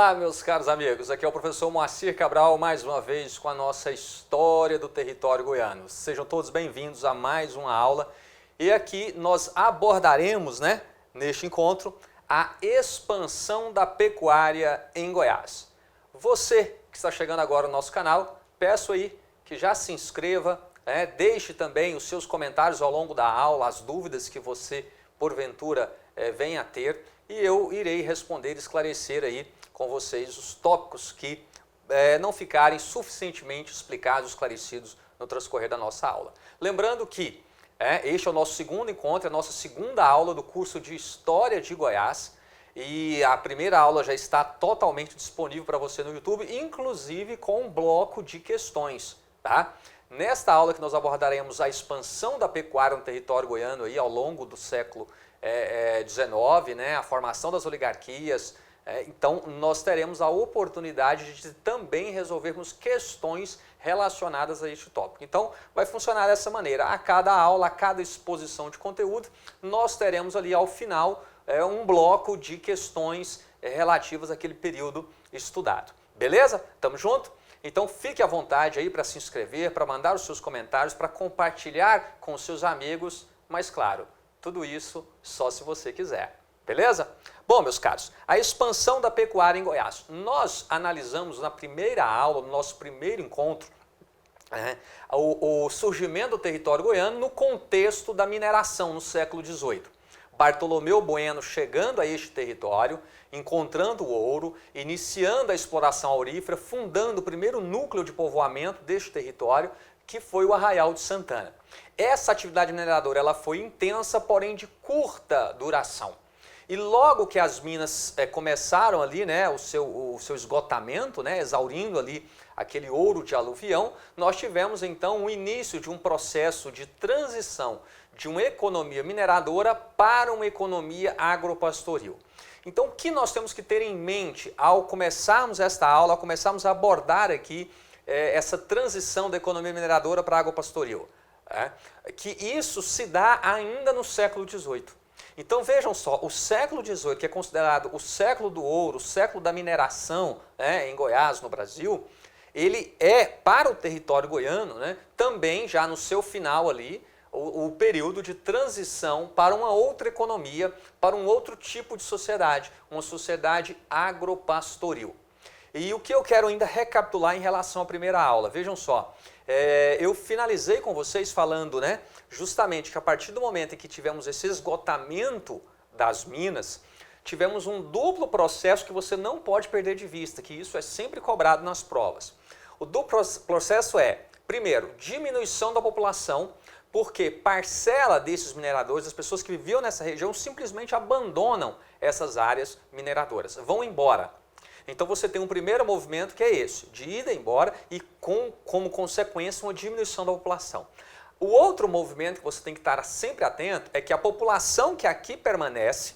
Olá, meus caros amigos, aqui é o professor Moacir Cabral, mais uma vez com a nossa história do território goiano. Sejam todos bem-vindos a mais uma aula e aqui nós abordaremos, neste encontro, a expansão da pecuária em Goiás. Você que está chegando agora no nosso canal, peço aí que já se inscreva, deixe também os seus comentários ao longo da aula, as dúvidas que você, porventura, venha a ter, e eu irei responder e esclarecer aí com vocês os tópicos que não ficarem suficientemente explicados, esclarecidos no transcorrer da nossa aula. Lembrando que este é o nosso segundo encontro, a nossa segunda aula do curso de História de Goiás, e a primeira aula já está totalmente disponível para você no YouTube, inclusive com um bloco de questões, tá? Nesta aula que nós abordaremos a expansão da pecuária no território goiano aí ao longo do século XIX, a formação das oligarquias. Então, nós teremos a oportunidade de também resolvermos questões relacionadas a este tópico. Então, vai funcionar dessa maneira. A cada aula, a cada exposição de conteúdo, nós teremos ali ao final um bloco de questões relativas àquele período estudado. Beleza? Tamo junto? Então, fique à vontade aí para se inscrever, para mandar os seus comentários, para compartilhar com os seus amigos, mas claro, tudo isso só se você quiser. Beleza? Bom, meus caros, a expansão da pecuária em Goiás. Nós analisamos na primeira aula, no nosso primeiro encontro, o surgimento do território goiano no contexto da mineração no século XVIII. Bartolomeu Bueno chegando a este território, encontrando o ouro, iniciando a exploração aurífera, fundando o primeiro núcleo de povoamento deste território, que foi o Arraial de Santana. Essa atividade mineradora ela foi intensa, porém de curta duração. E logo que as minas começaram ali, o seu esgotamento, exaurindo ali aquele ouro de aluvião, nós tivemos então o início de um processo de transição de uma economia mineradora para uma economia agropastoril. Então, o que nós temos que ter em mente ao começarmos esta aula, ao começarmos a abordar aqui essa transição da economia mineradora para a agropastoril? Que isso se dá ainda no século XVIII. Então vejam só, o século XVIII, que é considerado o século do ouro, o século da mineração em Goiás, no Brasil, ele é, para o território goiano, também já no seu final ali, o período de transição para uma outra economia, para um outro tipo de sociedade, uma sociedade agropastoril. E o que eu quero ainda recapitular em relação à primeira aula, vejam só, eu finalizei com vocês falando, justamente que a partir do momento em que tivemos esse esgotamento das minas, tivemos um duplo processo que você não pode perder de vista, que isso é sempre cobrado nas provas. O duplo processo é, primeiro, diminuição da população, porque parcela desses mineradores, as pessoas que viviam nessa região, simplesmente abandonam essas áreas mineradoras, vão embora. Então você tem um primeiro movimento que é esse, de ida embora e como consequência uma diminuição da população. O outro movimento que você tem que estar sempre atento é que a população que aqui permanece,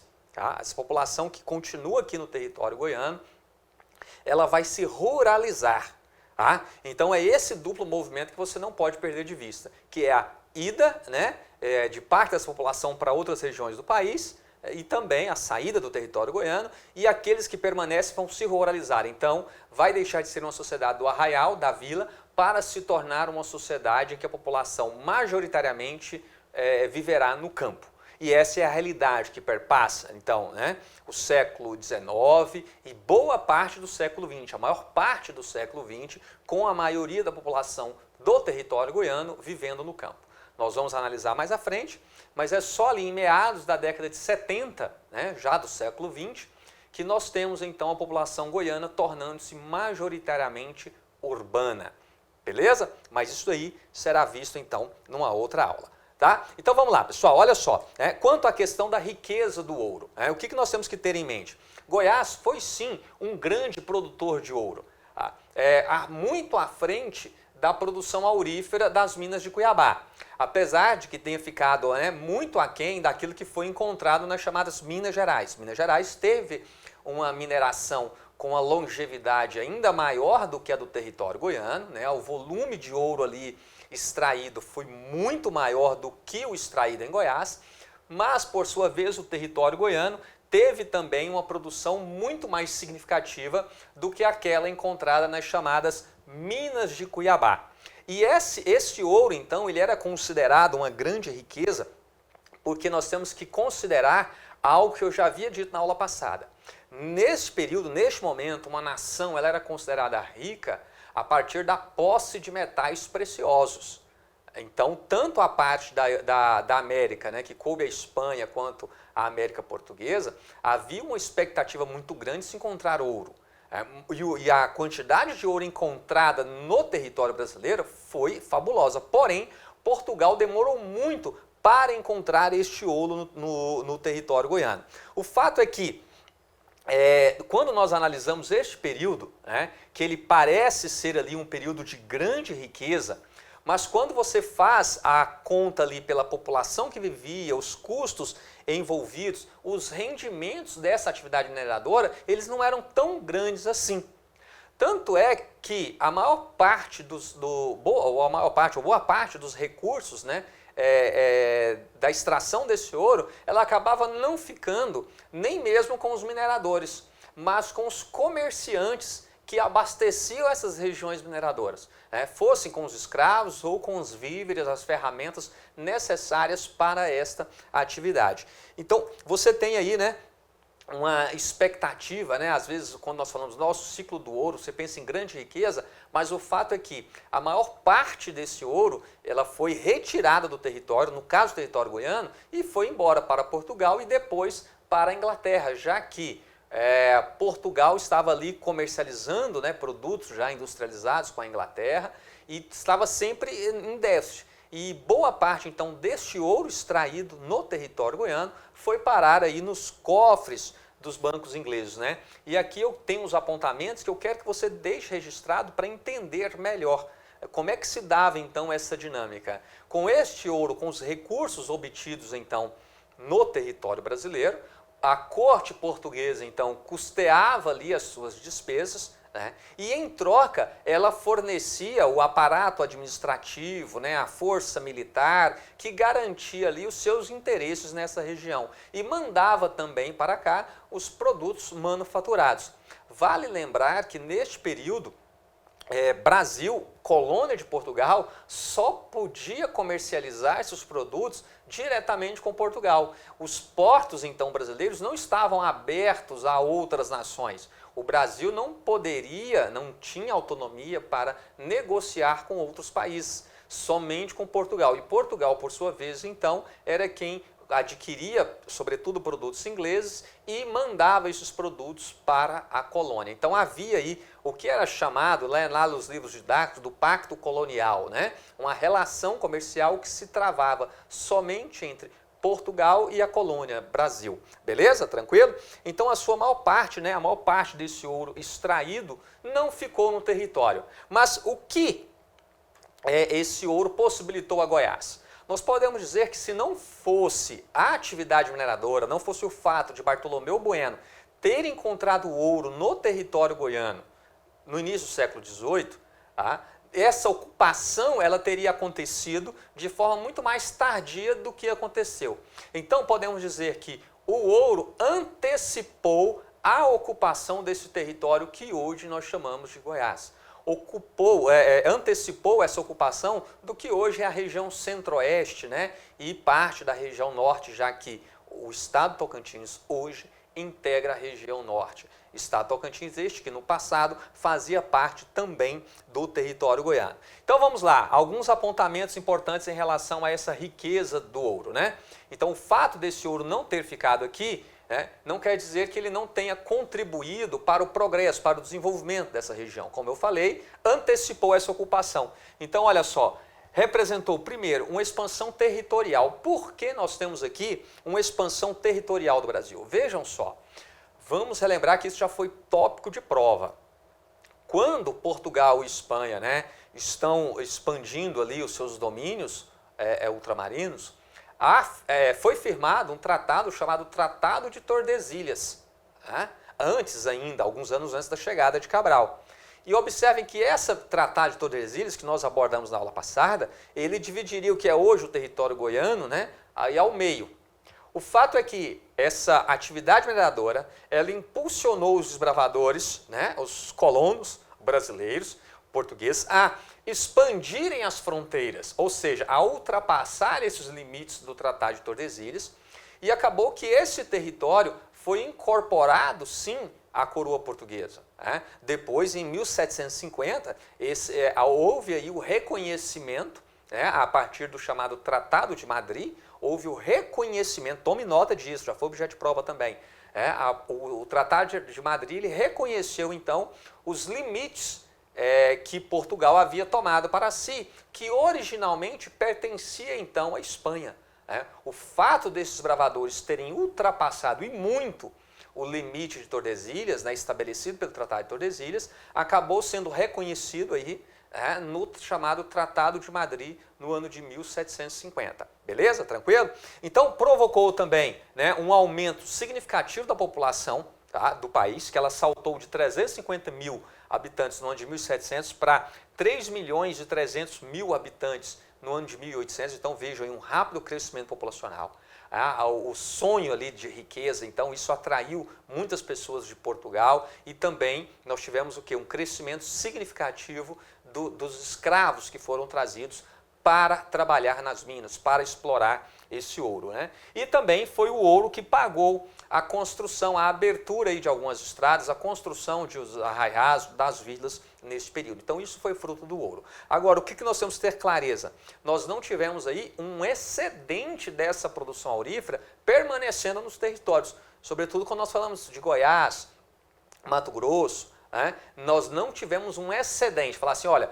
essa população que continua aqui no território goiano, ela vai se ruralizar. Então é esse duplo movimento que você não pode perder de vista, que é a ida de parte dessa população para outras regiões do país, e também a saída do território goiano, e aqueles que permanecem vão se ruralizar. Então, vai deixar de ser uma sociedade do arraial, da vila, para se tornar uma sociedade em que a população majoritariamente viverá no campo. E essa é a realidade que perpassa, então, o século XIX e boa parte do século XX, a maior parte do século XX, com a maioria da população do território goiano vivendo no campo. Nós vamos analisar mais à frente, mas é só ali em meados da década de 70, já do século XX, que nós temos então a população goiana tornando-se majoritariamente urbana. Beleza? Mas isso aí será visto então numa outra aula. Tá? Então vamos lá, pessoal, olha só. Quanto à questão da riqueza do ouro, o que nós temos que ter em mente? Goiás foi sim um grande produtor de ouro, muito à frente da produção aurífera das minas de Cuiabá, apesar de que tenha ficado muito aquém daquilo que foi encontrado nas chamadas Minas Gerais. Minas Gerais teve uma mineração com uma longevidade ainda maior do que a do território goiano, o volume de ouro ali extraído foi muito maior do que o extraído em Goiás, mas por sua vez o território goiano teve também uma produção muito mais significativa do que aquela encontrada nas chamadas Minas de Cuiabá. E este ouro, então, ele era considerado uma grande riqueza, porque nós temos que considerar algo que eu já havia dito na aula passada. Neste período, neste momento, uma nação ela era considerada rica a partir da posse de metais preciosos. Então, tanto a parte da América, né, que coube a Espanha, quanto a América Portuguesa, havia uma expectativa muito grande de se encontrar ouro. E a quantidade de ouro encontrada no território brasileiro foi fabulosa. Porém, Portugal demorou muito para encontrar este ouro no território goiano. O fato é que, quando nós analisamos este período, né, que ele parece ser ali um período de grande riqueza, mas quando você faz a conta ali pela população que vivia, os custos envolvidos, os rendimentos dessa atividade mineradora, eles não eram tão grandes assim. Tanto é que a maior parte boa parte dos recursos, né, da extração desse ouro, ela acabava não ficando nem mesmo com os mineradores, mas com os comerciantes que abasteciam essas regiões mineradoras, né, fossem com os escravos ou com os víveres, as ferramentas necessárias para esta atividade. Então, você tem aí, né, uma expectativa, né? Às vezes, quando nós falamos do nosso ciclo do ouro, você pensa em grande riqueza, mas o fato é que a maior parte desse ouro ela foi retirada do território, no caso do território goiano, e foi embora para Portugal e depois para a Inglaterra, já que Portugal estava ali comercializando, né, produtos já industrializados com a Inglaterra e estava sempre em déficit. E boa parte, então, deste ouro extraído no território goiano foi parar aí nos cofres dos bancos ingleses, né? E aqui eu tenho os apontamentos que eu quero que você deixe registrado para entender melhor como é que se dava, então, essa dinâmica. Com este ouro, com os recursos obtidos, então, no território brasileiro, a corte portuguesa, então, custeava ali as suas despesas, né? E em troca ela fornecia o aparato administrativo, né, a força militar que garantia ali os seus interesses nessa região e mandava também para cá os produtos manufaturados. Vale lembrar que neste período Brasil, colônia de Portugal, só podia comercializar esses produtos diretamente com Portugal. Os portos, então, brasileiros não estavam abertos a outras nações. O Brasil não tinha autonomia para negociar com outros países, somente com Portugal. E Portugal, por sua vez, então, era quem adquiria, sobretudo, produtos ingleses e mandava esses produtos para a colônia. Então havia aí o que era chamado, lá nos livros didáticos, do pacto colonial, né? Uma relação comercial que se travava somente entre Portugal e a colônia Brasil. Beleza? Tranquilo? Então a sua maior parte, né, a maior parte desse ouro extraído não ficou no território. Mas o que esse ouro possibilitou a Goiás? Nós podemos dizer que se não fosse a atividade mineradora, não fosse o fato de Bartolomeu Bueno ter encontrado ouro no território goiano no início do século XVIII, essa ocupação ela teria acontecido de forma muito mais tardia do que aconteceu. Então podemos dizer que o ouro antecipou a ocupação desse território que hoje nós chamamos de Goiás. Antecipou essa ocupação do que hoje é a região centro-oeste, né, e parte da região norte, já que o estado Tocantins hoje integra a região norte. Estado Tocantins este que no passado fazia parte também do território goiano. Então vamos lá, alguns apontamentos importantes em relação a essa riqueza do ouro, né? Então o fato desse ouro não ter ficado aqui não quer dizer que ele não tenha contribuído para o progresso, para o desenvolvimento dessa região. Como eu falei, antecipou essa ocupação. Então, olha só, representou, primeiro, uma expansão territorial. Por que nós temos aqui uma expansão territorial do Brasil? Vejam só, vamos relembrar que isso já foi tópico de prova. Quando Portugal e Espanha, né, estão expandindo ali os seus domínios ultramarinos, foi firmado um tratado chamado Tratado de Tordesilhas, antes ainda, alguns anos antes da chegada de Cabral. E observem que esse Tratado de Tordesilhas, que nós abordamos na aula passada, ele dividiria o que é hoje o território goiano, né, aí ao meio. O fato é que essa atividade mineradora, ela impulsionou os desbravadores, né, os colonos brasileiros, portugueses, a expandirem as fronteiras, ou seja, a ultrapassar esses limites do Tratado de Tordesilhas, e acabou que esse território foi incorporado, sim, à coroa portuguesa. Né? Depois, em 1750, houve aí o reconhecimento, né, a partir do chamado Tratado de Madrid, houve o reconhecimento, tome nota disso, já foi objeto de prova também. O Tratado de Madrid ele reconheceu, então, os limites que Portugal havia tomado para si, que originalmente pertencia, então, à Espanha. O fato desses bravadores terem ultrapassado e muito o limite de Tordesilhas, né, estabelecido pelo Tratado de Tordesilhas, acabou sendo reconhecido aí, no chamado Tratado de Madrid, no ano de 1750. Beleza? Tranquilo? Então, provocou também, né, um aumento significativo da população, tá, do país, que ela saltou de 350 mil habitantes no ano de 1700 para 3.300.000 habitantes no ano de 1800. Então, vejam aí um rápido crescimento populacional. O sonho ali de riqueza, então isso atraiu muitas pessoas de Portugal e também nós tivemos o quê? Um crescimento significativo dos escravos que foram trazidos para trabalhar nas minas, para explorar esse ouro. Né? E também foi o ouro que pagou a construção, a abertura aí de algumas estradas, a construção de os arraiais, das vilas nesse período. Então isso foi fruto do ouro. Agora, o que nós temos que ter clareza? Nós não tivemos aí um excedente dessa produção aurífera permanecendo nos territórios, sobretudo quando nós falamos de Goiás, Mato Grosso, né? Nós não tivemos um excedente, falar assim, olha,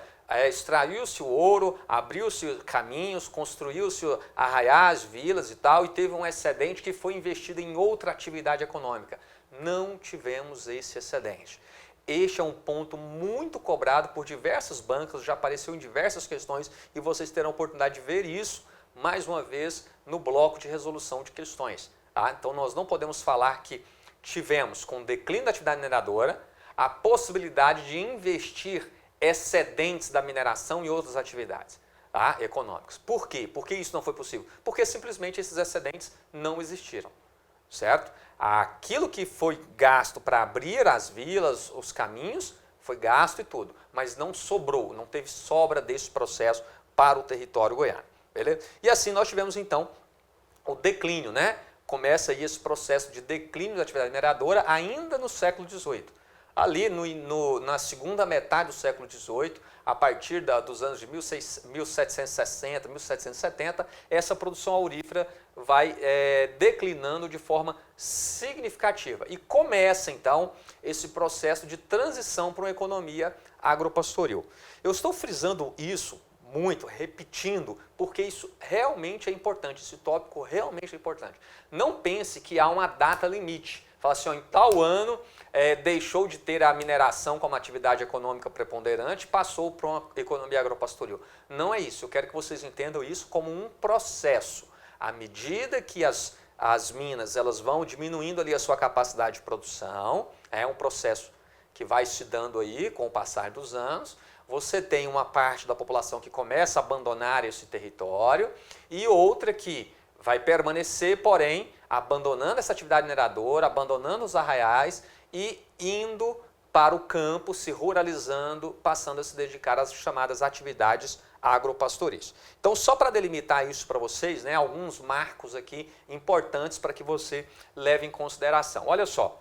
extraiu-se o ouro, abriu-se caminhos, construiu-se arraiais, vilas e tal, e teve um excedente que foi investido em outra atividade econômica. Não tivemos esse excedente. Este é um ponto muito cobrado por diversos bancos, já apareceu em diversas questões e vocês terão a oportunidade de ver isso, mais uma vez, no bloco de resolução de questões. Tá? Então, nós não podemos falar que tivemos, com o declínio da atividade mineradora, a possibilidade de investir excedentes da mineração e outras atividades econômicas. Por quê? Por que isso não foi possível? Porque simplesmente esses excedentes não existiram, certo? Aquilo que foi gasto para abrir as vilas, os caminhos, foi gasto e tudo, mas não sobrou, não teve sobra desse processo para o território goiano, beleza? E assim nós tivemos então o declínio, né? Começa aí esse processo de declínio da atividade mineradora ainda no século XVIII. Ali na segunda metade do século XVIII, a partir dos anos de 1760, 1770, essa produção aurífera vai declinando de forma significativa. E começa, então, esse processo de transição para uma economia agropastoril. Eu estou frisando isso muito, repetindo, porque isso realmente é importante, esse tópico realmente é importante. Não pense que há uma data limite. Fala assim, ó, em tal ano deixou de ter a mineração como atividade econômica preponderante, passou para uma economia agropastoril. Não é isso, eu quero que vocês entendam isso como um processo. À medida que as minas elas vão diminuindo ali a sua capacidade de produção, é um processo que vai se dando aí com o passar dos anos, você tem uma parte da população que começa a abandonar esse território e outra que vai permanecer, porém, abandonando essa atividade mineradora, abandonando os arraiais e indo para o campo, se ruralizando, passando a se dedicar às chamadas atividades agropastoris. Então, só para delimitar isso para vocês, né, alguns marcos aqui importantes para que você leve em consideração. Olha só,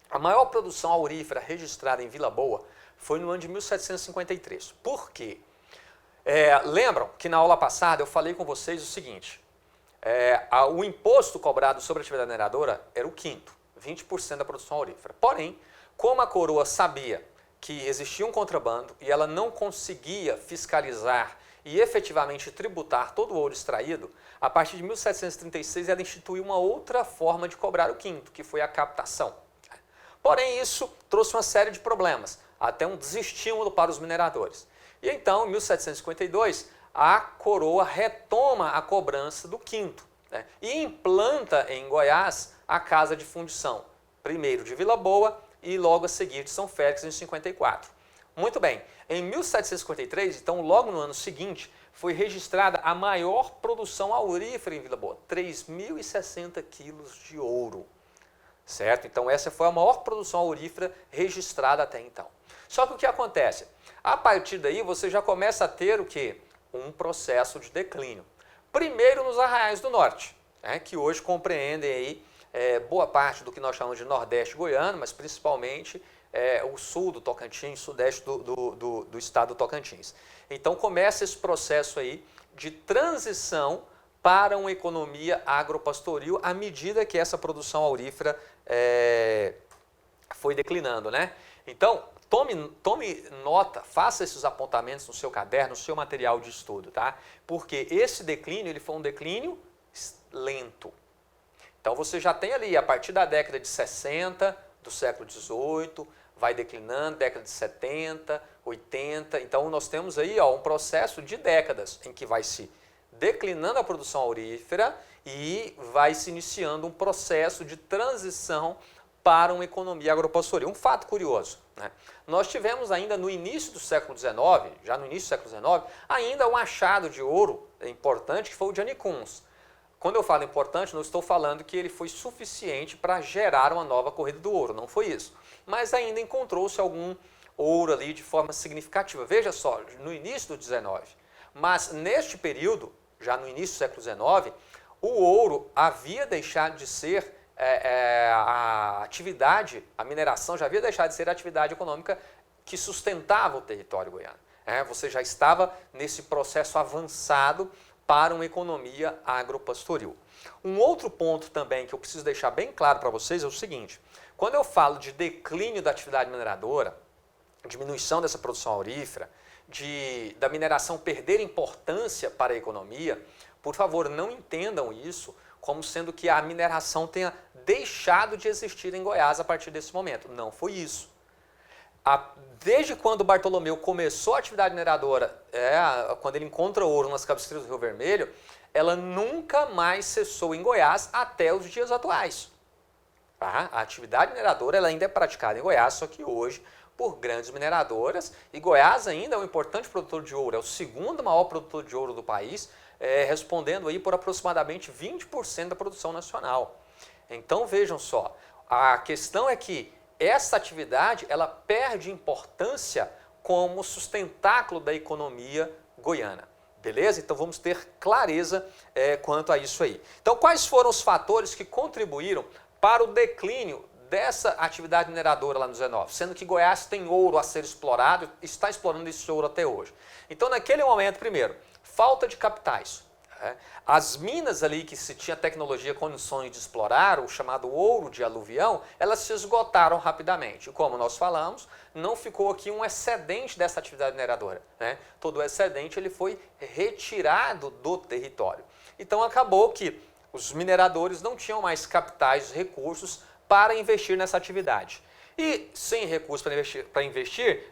a maior produção aurífera registrada em Vila Boa foi no ano de 1753. Por quê? Lembram que na aula passada eu falei com vocês o seguinte, o imposto cobrado sobre a atividade mineradora era o quinto, 20% da produção aurífera. Porém, como a coroa sabia que existia um contrabando e ela não conseguia fiscalizar e efetivamente tributar todo o ouro extraído, a partir de 1736 ela instituiu uma outra forma de cobrar o quinto, que foi a captação. Porém, isso trouxe uma série de problemas, até um desestímulo para os mineradores. E então, em 1752, a coroa retoma a cobrança do quinto, né, e implanta em Goiás a casa de fundição, primeiro de Vila Boa e logo a seguir de São Félix em 54. Muito bem. Em 1753, então logo no ano seguinte, foi registrada a maior produção aurífera em Vila Boa, 3.060 quilos de ouro. Certo? Então essa foi a maior produção aurífera registrada até então. Só que o que acontece? A partir daí você já começa a ter o quê? Um processo de declínio. Primeiro nos arraiais do norte, né, que hoje compreendem aí, boa parte do que nós chamamos de Nordeste goiano, mas principalmente o sul do Tocantins, sudeste do estado do Tocantins. Então começa esse processo aí de transição para uma economia agropastoril à medida que essa produção aurífera foi declinando, né? Então, tome nota, faça esses apontamentos no seu caderno, no seu material de estudo, tá? Porque esse declínio, ele foi um declínio lento. Então, você já tem ali, a partir da década de 60, do século XVIII, vai declinando, década de 70, 80. Então, nós temos aí um processo de décadas em que vai se declinando a produção aurífera e vai se iniciando um processo de transição para uma economia agropastoril. Um fato curioso, né? Nós tivemos ainda no início do século XIX, já no início do século XIX, ainda um achado de ouro importante que foi o de Anicuns. Quando eu falo importante, não estou falando que ele foi suficiente para gerar uma nova corrida do ouro, não foi isso. Mas ainda encontrou-se algum ouro ali de forma significativa. Veja só, no início do XIX. Mas neste período, já no início do século XIX, o ouro havia deixado de ser a atividade, a mineração já havia deixado de ser a atividade econômica que sustentava o território goiano. Você já estava nesse processo avançado para uma economia agropastoril. Um outro ponto também que eu preciso deixar bem claro para vocês é o seguinte: quando eu falo de declínio da atividade mineradora, diminuição dessa produção aurífera, da mineração perder importância para a economia, por favor, não entendam isso como sendo que a mineração tenha deixado de existir em Goiás a partir desse momento. Não foi isso. Desde quando Bartolomeu começou a atividade mineradora, quando ele encontra ouro nas cabeceiras do Rio Vermelho, ela nunca mais cessou em Goiás até os dias atuais. Tá? A atividade mineradora ela ainda é praticada em Goiás, só que hoje por grandes mineradoras, e Goiás ainda é um importante produtor de ouro, é o segundo maior produtor de ouro do país, respondendo aí por aproximadamente 20% da produção nacional. Então vejam só, a questão é que essa atividade ela perde importância como sustentáculo da economia goiana. Beleza? Então vamos ter clareza quanto a isso aí. Então quais foram os fatores que contribuíram para o declínio dessa atividade mineradora lá no 19, sendo que Goiás tem ouro a ser explorado, está explorando esse ouro até hoje. Então naquele momento, primeiro, falta de capitais. As minas ali que se tinha tecnologia, condições de explorar, o chamado ouro de aluvião, elas se esgotaram rapidamente. E como nós falamos, não ficou aqui um excedente dessa atividade mineradora. Todo o excedente ele foi retirado do território. Então acabou que os mineradores não tinham mais capitais, recursos para investir nessa atividade. E sem recursos para investir,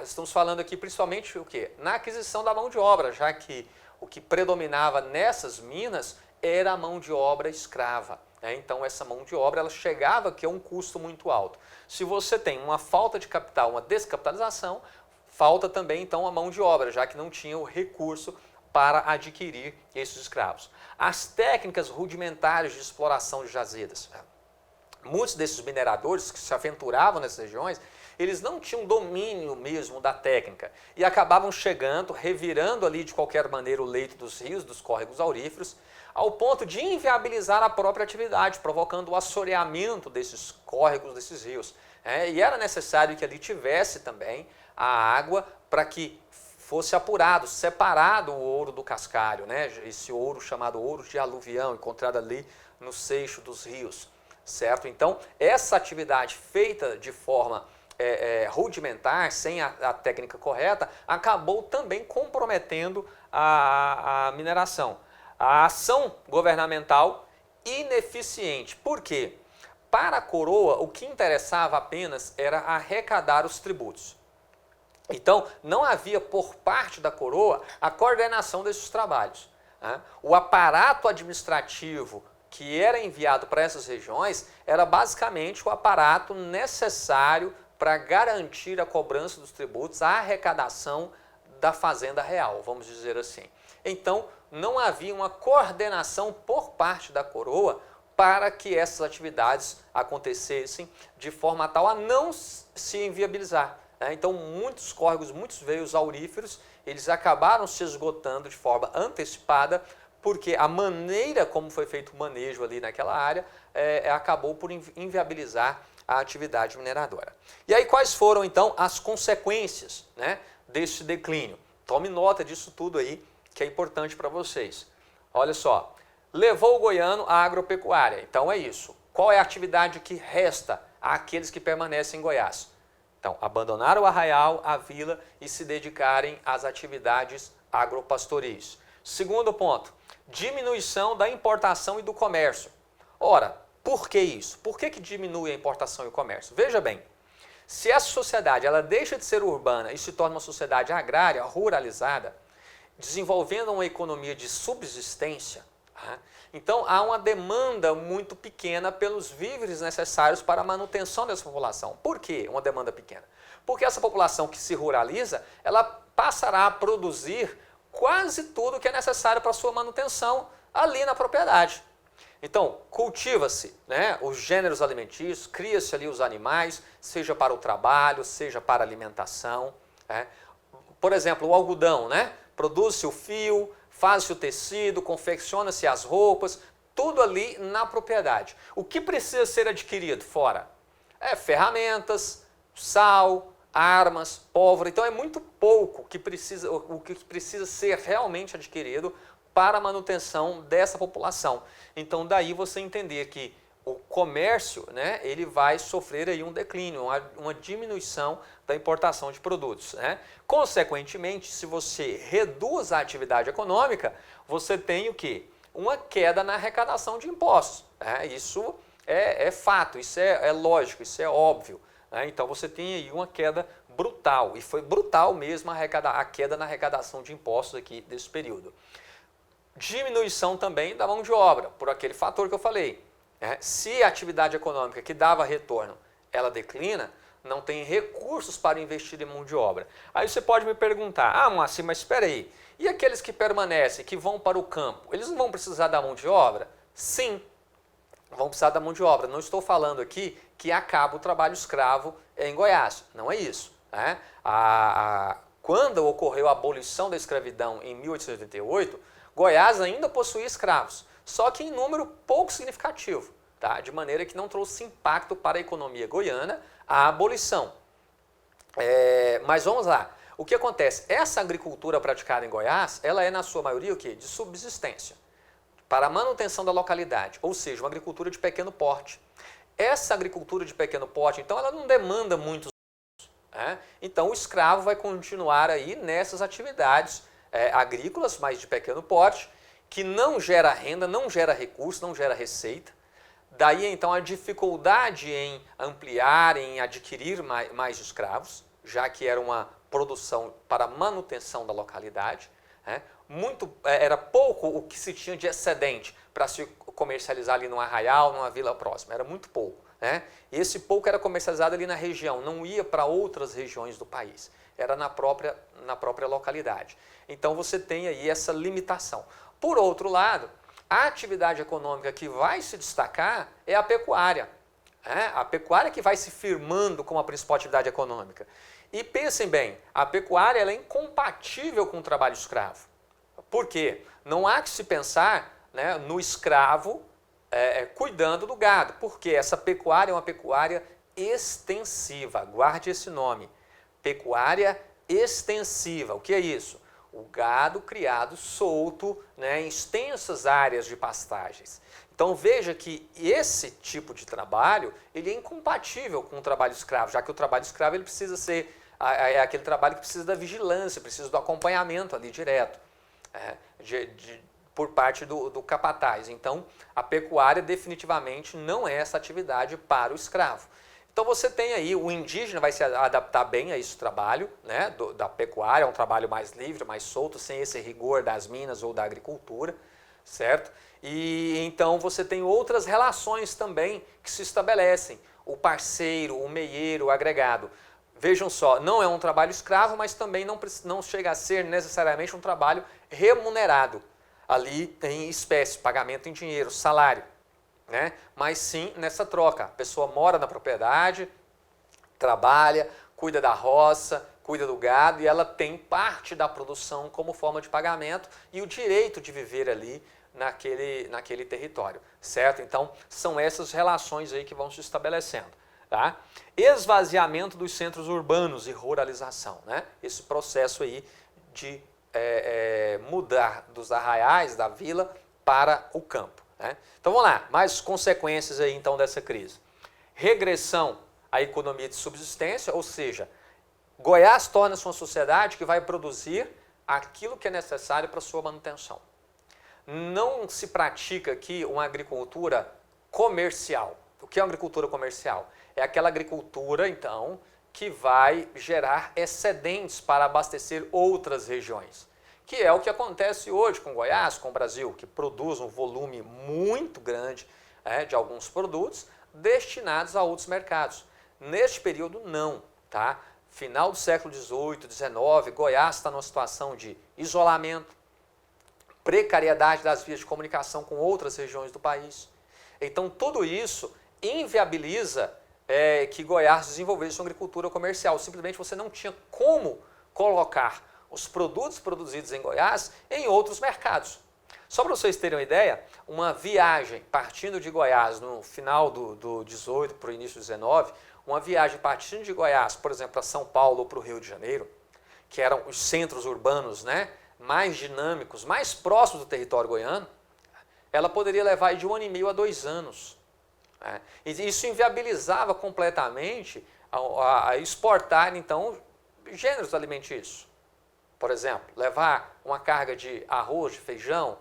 estamos falando aqui principalmente o quê? Na aquisição da mão de obra, já que o que predominava nessas minas era a mão de obra escrava. Então essa mão de obra ela chegava aqui a um custo muito alto. Se você tem uma falta de capital, uma descapitalização, falta também então a mão de obra, já que não tinha o recurso para adquirir esses escravos. As técnicas rudimentares de exploração de jazidas. Muitos desses mineradores que se aventuravam nessas regiões, eles não tinham domínio mesmo da técnica e acabavam chegando, revirando ali de qualquer maneira o leito dos rios, dos córregos auríferos, ao ponto de inviabilizar a própria atividade, provocando o assoreamento desses córregos, desses rios. E era necessário que ali tivesse também a água para que fosse apurado, separado o ouro do cascalho, esse ouro chamado ouro de aluvião, encontrado ali no seixo dos rios. Certo? Então, essa atividade feita de forma rudimentar, sem a técnica correta, acabou também comprometendo a mineração. A ação governamental ineficiente. Por quê? Para a coroa, o que interessava apenas era arrecadar os tributos. Então, não havia por parte da coroa a coordenação desses trabalhos. O aparato administrativo que era enviado para essas regiões era basicamente o aparato necessário para garantir a cobrança dos tributos, a arrecadação da fazenda real, vamos dizer assim. Então, não havia uma coordenação por parte da coroa para que essas atividades acontecessem de forma tal a não se inviabilizar. Então, muitos córregos, muitos veios auríferos, eles acabaram se esgotando de forma antecipada, porque a maneira como foi feito o manejo ali naquela área acabou por inviabilizar a atividade mineradora. E aí, quais foram, então, as consequências, né, desse declínio? Tome nota disso tudo aí, que é importante para vocês. Olha só, levou o goiano à agropecuária. Então, é isso. Qual é a atividade que resta àqueles que permanecem em Goiás? Então, abandonar o arraial, a vila e se dedicarem às atividades agropastoris. Segundo ponto, diminuição da importação e do comércio. Ora, por que isso? Por que diminui a importação e o comércio? Veja bem, se essa sociedade ela deixa de ser urbana e se torna uma sociedade agrária, ruralizada, desenvolvendo uma economia de subsistência, então há uma demanda muito pequena pelos víveres necessários para a manutenção dessa população. Por que uma demanda pequena? Porque essa população que se ruraliza, ela passará a produzir quase tudo que é necessário para a sua manutenção ali na propriedade. Então, cultiva-se, né, os gêneros alimentícios, cria-se ali os animais, seja para o trabalho, seja para a alimentação. Por exemplo, o algodão, né? Produz-se o fio, faz-se o tecido, confecciona-se as roupas, tudo ali na propriedade. O que precisa ser adquirido fora? Ferramentas, sal, armas, pólvora. Então é muito pouco o que precisa ser realmente adquirido para a manutenção dessa população. Então daí você entender que o comércio, né, ele vai sofrer aí um declínio, uma diminuição da importação de produtos, né? Consequentemente, se você reduz a atividade econômica, você tem o quê? Uma queda na arrecadação de impostos. Isso é fato, isso é lógico, isso é óbvio. Então você tem aí uma queda brutal, e foi brutal mesmo a queda na arrecadação de impostos aqui desse período. Diminuição também da mão de obra, por aquele fator que eu falei. Se a atividade econômica que dava retorno, ela declina, não tem recursos para investir em mão de obra. Aí você pode me perguntar, Moacir, mas espera aí, e aqueles que permanecem, que vão para o campo, eles não vão precisar da mão de obra? Sim, vão precisar da mão de obra. Não estou falando aqui que acaba o trabalho escravo em Goiás, não é isso. Quando ocorreu a abolição da escravidão em 1888, Goiás ainda possuía escravos, só que em número pouco significativo, tá? De maneira que não trouxe impacto para a economia goiana a abolição. Mas vamos lá, o que acontece? Essa agricultura praticada em Goiás, ela é na sua maioria o quê? De subsistência, para a manutenção da localidade, ou seja, uma agricultura de pequeno porte. Essa agricultura de pequeno porte, então, ela não demanda muitos Então o escravo vai continuar aí nessas atividades agrícolas, mas de pequeno porte, que não gera renda, não gera recurso, não gera receita. Daí então a dificuldade em ampliar, em adquirir mais escravos, já que era uma produção para manutenção da localidade. Era pouco o que se tinha de excedente para se comercializar ali num arraial, numa vila próxima, era muito pouco. E esse pouco era comercializado ali na região, não ia para outras regiões do país, era na própria localidade. Então você tem aí essa limitação. Por outro lado, a atividade econômica que vai se destacar é a pecuária. A pecuária que vai se firmando como a principal atividade econômica. E pensem bem, a pecuária ela é incompatível com o trabalho escravo. Por quê? Não há que se pensar, né, no escravo cuidando do gado, porque essa pecuária é uma pecuária extensiva. Guarde esse nome, pecuária extensiva. O que é isso? O gado criado solto, né, em extensas áreas de pastagens. Então veja que esse tipo de trabalho ele é incompatível com o trabalho escravo, já que o trabalho escravo ele precisa ser aquele trabalho que precisa da vigilância, precisa do acompanhamento ali direto, por parte do capataz. Então a pecuária definitivamente não é essa atividade para o escravo. Então você tem aí, o indígena vai se adaptar bem a esse trabalho, né, da pecuária, é um trabalho mais livre, mais solto, sem esse rigor das minas ou da agricultura, certo? E então você tem outras relações também que se estabelecem. o parceiro, o meieiro, o agregado. Vejam só, não é um trabalho escravo, mas também não chega a ser necessariamente um trabalho remunerado. Ali tem espécie, pagamento em dinheiro, salário, né? Mas sim nessa troca. A pessoa mora na propriedade, trabalha, cuida da roça, cuida do gado e ela tem parte da produção como forma de pagamento e o direito de viver ali naquele território, certo? Então, são essas relações aí que vão se estabelecendo. Tá? Esvaziamento dos centros urbanos e ruralização, né? Esse processo aí de mudar dos arraiais, da vila, para o campo. Né? Então vamos lá, mais consequências aí então dessa crise. Regressão à economia de subsistência, ou seja, Goiás torna-se uma sociedade que vai produzir aquilo que é necessário para sua manutenção. Não se pratica aqui uma agricultura comercial. O que é uma agricultura comercial? É aquela agricultura, então, que vai gerar excedentes para abastecer outras regiões, que é o que acontece hoje com Goiás, com o Brasil, que produz um volume muito grande de alguns produtos destinados a outros mercados. Neste período, não. Tá? Final do século XVIII, XIX, Goiás está numa situação de isolamento, precariedade das vias de comunicação com outras regiões do país. Então, tudo isso inviabiliza que Goiás desenvolvesse uma agricultura comercial. Simplesmente você não tinha como colocar os produtos produzidos em Goiás em outros mercados. Só para vocês terem uma ideia, uma viagem partindo de Goiás no final do 18 para o início do 19, uma viagem partindo de Goiás, por exemplo, para São Paulo ou para o Rio de Janeiro, que eram os centros urbanos, né, mais dinâmicos, mais próximos do território goiano, ela poderia levar de 1 ano e meio a 2 anos. E isso inviabilizava completamente a exportar, então, gêneros alimentícios. Por exemplo, levar uma carga de arroz, de feijão,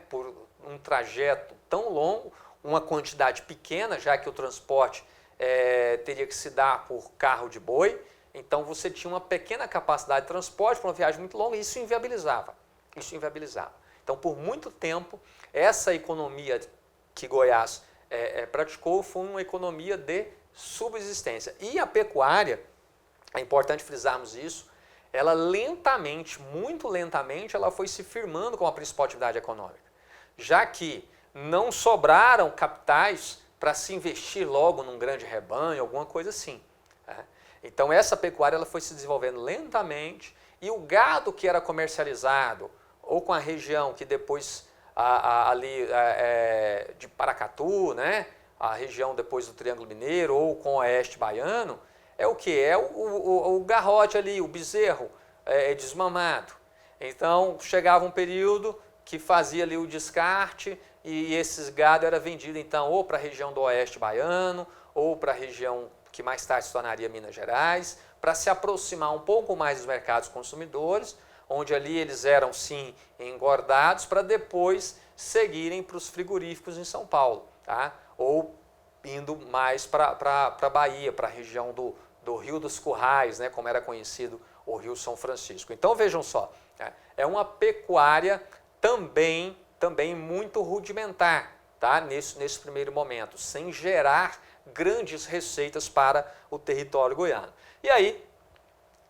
por um trajeto tão longo, uma quantidade pequena, já que o transporte teria que se dar por carro de boi, então você tinha uma pequena capacidade de transporte para uma viagem muito longa e isso inviabilizava. Então, por muito tempo, essa economia que Goiás praticou foi uma economia de subsistência. E a pecuária, é importante frisarmos isso, ela lentamente, muito lentamente, ela foi se firmando como a principal atividade econômica, já que não sobraram capitais para se investir logo num grande rebanho, alguma coisa assim. Então essa pecuária ela foi se desenvolvendo lentamente e o gado que era comercializado, ou com a região que depois ali de Paracatu, né, a região depois do Triângulo Mineiro, ou com o Oeste Baiano, é o que? É o garrote ali, o bezerro desmamado. Então chegava um período que fazia ali o descarte e esses gado era vendido então ou para a região do Oeste Baiano, ou para a região que mais tarde se tornaria Minas Gerais, para se aproximar um pouco mais dos mercados consumidores, onde ali eles eram sim engordados para depois seguirem para os frigoríficos em São Paulo, tá? Ou indo mais para a Bahia, para a região do Rio dos Currais, né, como era conhecido o Rio São Francisco. Então vejam só, é uma pecuária também muito rudimentar, tá? nesse primeiro momento, sem gerar grandes receitas para o território goiano. E aí,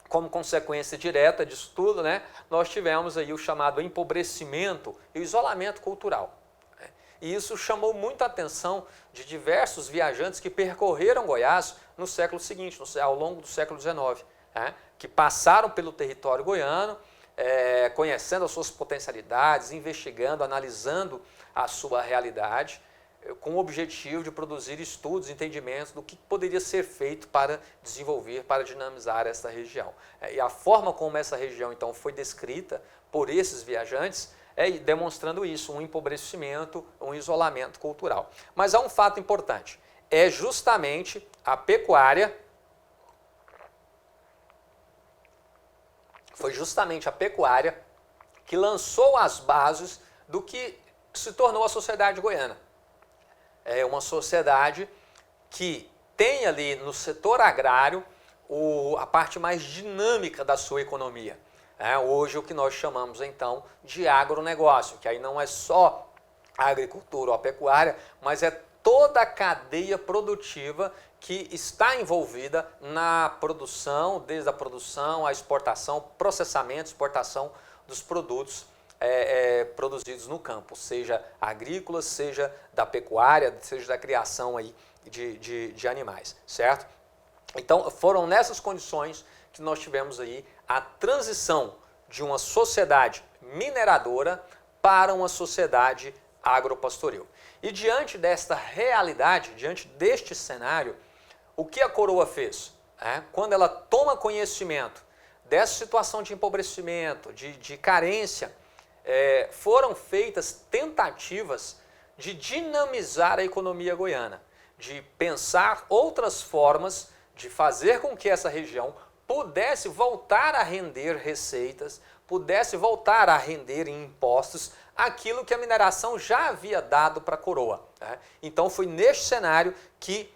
como consequência direta disso tudo, né, nós tivemos aí o chamado empobrecimento e o isolamento cultural. E isso chamou muita atenção de diversos viajantes que percorreram Goiás no século seguinte, ao longo do século XIX, que passaram pelo território goiano, conhecendo as suas potencialidades, investigando, analisando a sua realidade, com o objetivo de produzir estudos, entendimentos do que poderia ser feito para desenvolver, para dinamizar essa região. E a forma como essa região, então, foi descrita por esses viajantes demonstrando isso, um empobrecimento, um isolamento cultural. Mas há um fato importante, é justamente a pecuária, foi justamente a pecuária que lançou as bases do que se tornou a sociedade goiana. É uma sociedade que tem ali no setor agrário a parte mais dinâmica da sua economia. Hoje o que nós chamamos então de agronegócio, que aí não é só a agricultura ou a pecuária, mas é toda a cadeia produtiva que está envolvida na produção, desde a produção, a exportação, processamento, exportação dos produtos produzidos no campo, seja agrícolas, seja da pecuária, seja da criação aí de animais, certo? Então, foram nessas condições que nós tivemos aí a transição de uma sociedade mineradora para uma sociedade agropastoril. E diante desta realidade, diante deste cenário, o que a coroa fez? Quando ela toma conhecimento dessa situação de empobrecimento, de carência, foram feitas tentativas de dinamizar a economia goiana, de pensar outras formas de fazer com que essa região pudesse voltar a render receitas, pudesse voltar a render em impostos aquilo que a mineração já havia dado para a coroa. Então foi neste cenário que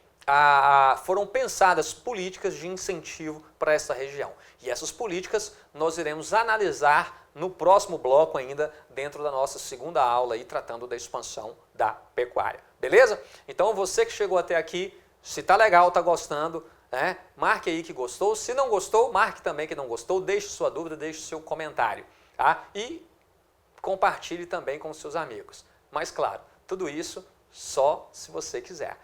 foram pensadas políticas de incentivo para essa região. E essas políticas nós iremos analisar no próximo bloco ainda, dentro da nossa segunda aula, aí, tratando da expansão da pecuária. Beleza? Então você que chegou até aqui, se tá legal, tá gostando, marque aí que gostou. Se não gostou, marque também que não gostou. Deixe sua dúvida, deixe seu comentário. Tá? E compartilhe também com os seus amigos. Mas claro, tudo isso só se você quiser.